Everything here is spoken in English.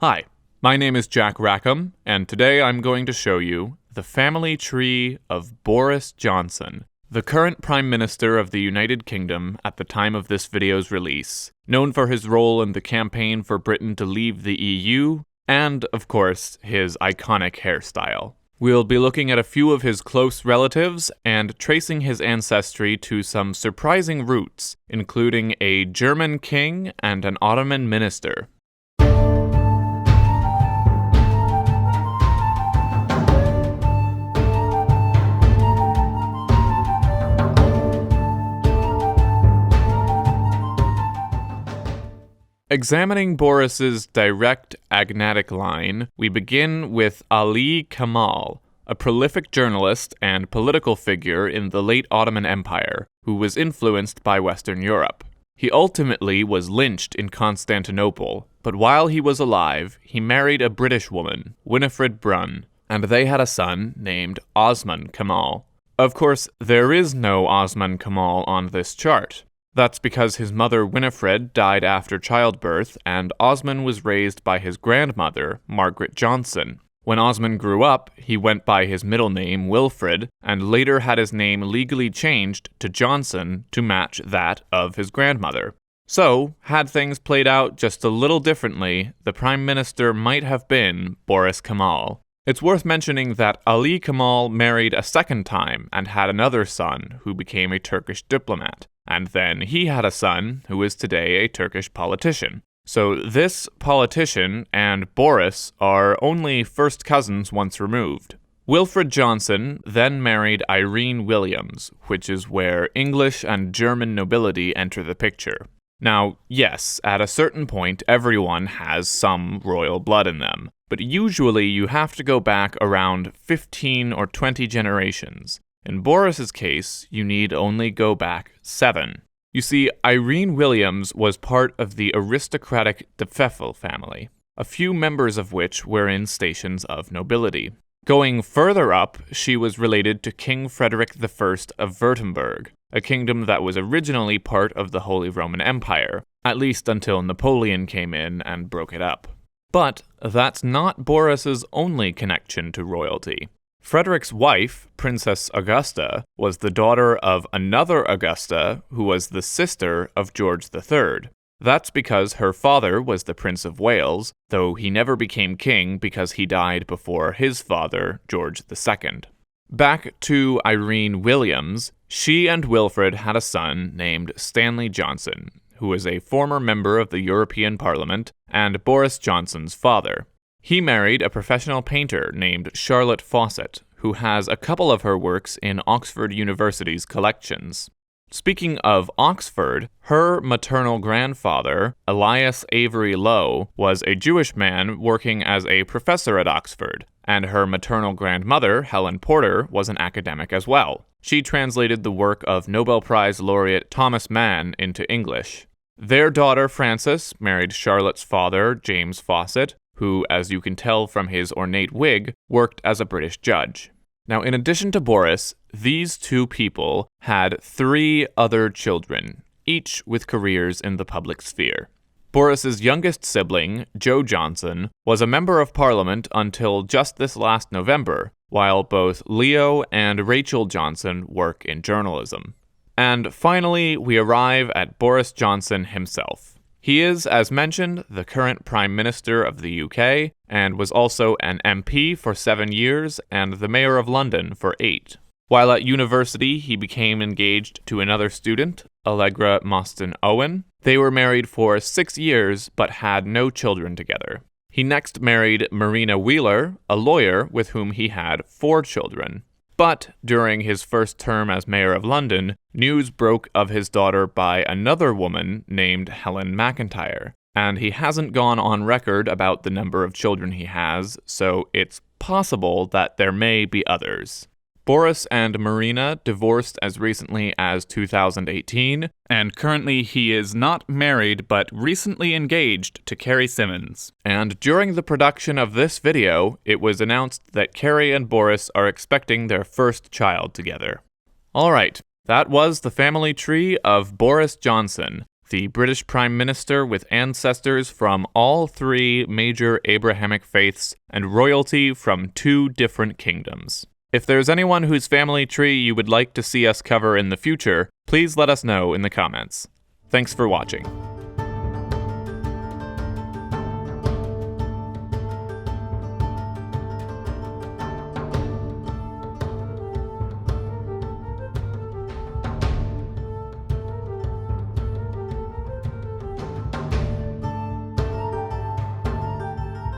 Hi, my name is Jack Rackham, and today I'm going to show you the family tree of Boris Johnson, the current Prime Minister of the United Kingdom at the time of this video's release, known for his role in the campaign for Britain to leave the EU, and, of course, his iconic hairstyle. We'll be looking at a few of his close relatives and tracing his ancestry to some surprising roots, including a German king and an Ottoman minister. Examining Boris's direct agnatic line, we begin with Ali Kemal, a prolific journalist and political figure in the late Ottoman Empire, who was influenced by Western Europe. He ultimately was lynched in Constantinople, but while he was alive, he married a British woman, Winifred Brunn, and they had a son named Osman Kemal. Of course, there is no Osman Kemal on this chart. That's because his mother Winifred died after childbirth, and Osman was raised by his grandmother, Margaret Johnson. When Osman grew up, he went by his middle name, Wilfred, and later had his name legally changed to Johnson to match that of his grandmother. So, had things played out just a little differently, the Prime Minister might have been Boris Kemal. It's worth mentioning that Ali Kemal married a second time and had another son who became a Turkish diplomat. And then he had a son who is today a Turkish politician. So this politician and Boris are only first cousins once removed. Wilfred Johnson then married Irene Williams, which is where English and German nobility enter the picture. Now, yes, at a certain point, everyone has some royal blood in them, but usually you have to go back around 15 or 20 generations. In Boris's case, you need only go back 7. You see, Irene Williams was part of the aristocratic de Pfeffel family, a few members of which were in stations of nobility. Going further up, she was related to King Frederick I of Württemberg, a kingdom that was originally part of the Holy Roman Empire, at least until Napoleon came in and broke it up. But that's not Boris's only connection to royalty. Frederick's wife, Princess Augusta, was the daughter of another Augusta who was the sister of George III. That's because her father was the Prince of Wales, though he never became king because he died before his father, George II. Back to Irene Williams, she and Wilfred had a son named Stanley Johnson, who was a former member of the European Parliament and Boris Johnson's father. He married a professional painter named Charlotte Fawcett, who has a couple of her works in Oxford University's collections. Speaking of Oxford, her maternal grandfather, Elias Avery Lowe, was a Jewish man working as a professor at Oxford, and her maternal grandmother, Helen Porter, was an academic as well. She translated the work of Nobel Prize laureate Thomas Mann into English. Their daughter, Frances, married Charlotte's father, James Fawcett, who, as you can tell from his ornate wig, worked as a British judge. Now, in addition to Boris, these two people had 3 other children, each with careers in the public sphere. Boris's youngest sibling, Joe Johnson, was a member of Parliament until just this last November, while both Leo and Rachel Johnson work in journalism. And finally, we arrive at Boris Johnson himself. He is, as mentioned, the current Prime Minister of the UK, and was also an MP for 7 years and the Mayor of London for 8. While at university, he became engaged to another student, Allegra Mostyn Owen. They were married for 6 years, but had no children together. He next married Marina Wheeler, a lawyer with whom he had 4 children. But during his first term as Mayor of London, news broke of his daughter by another woman named Helen McIntyre, and he hasn't gone on record about the number of children he has, so it's possible that there may be others. Boris and Marina divorced as recently as 2018, and currently he is not married but recently engaged to Carrie Symonds. And during the production of this video, it was announced that Carrie and Boris are expecting their first child together. Alright, that was the family tree of Boris Johnson. the British Prime Minister with ancestors from all 3 major Abrahamic faiths and royalty from 2 different kingdoms. If there's anyone whose family tree you would like to see us cover in the future, please let us know in the comments. Thanks for watching.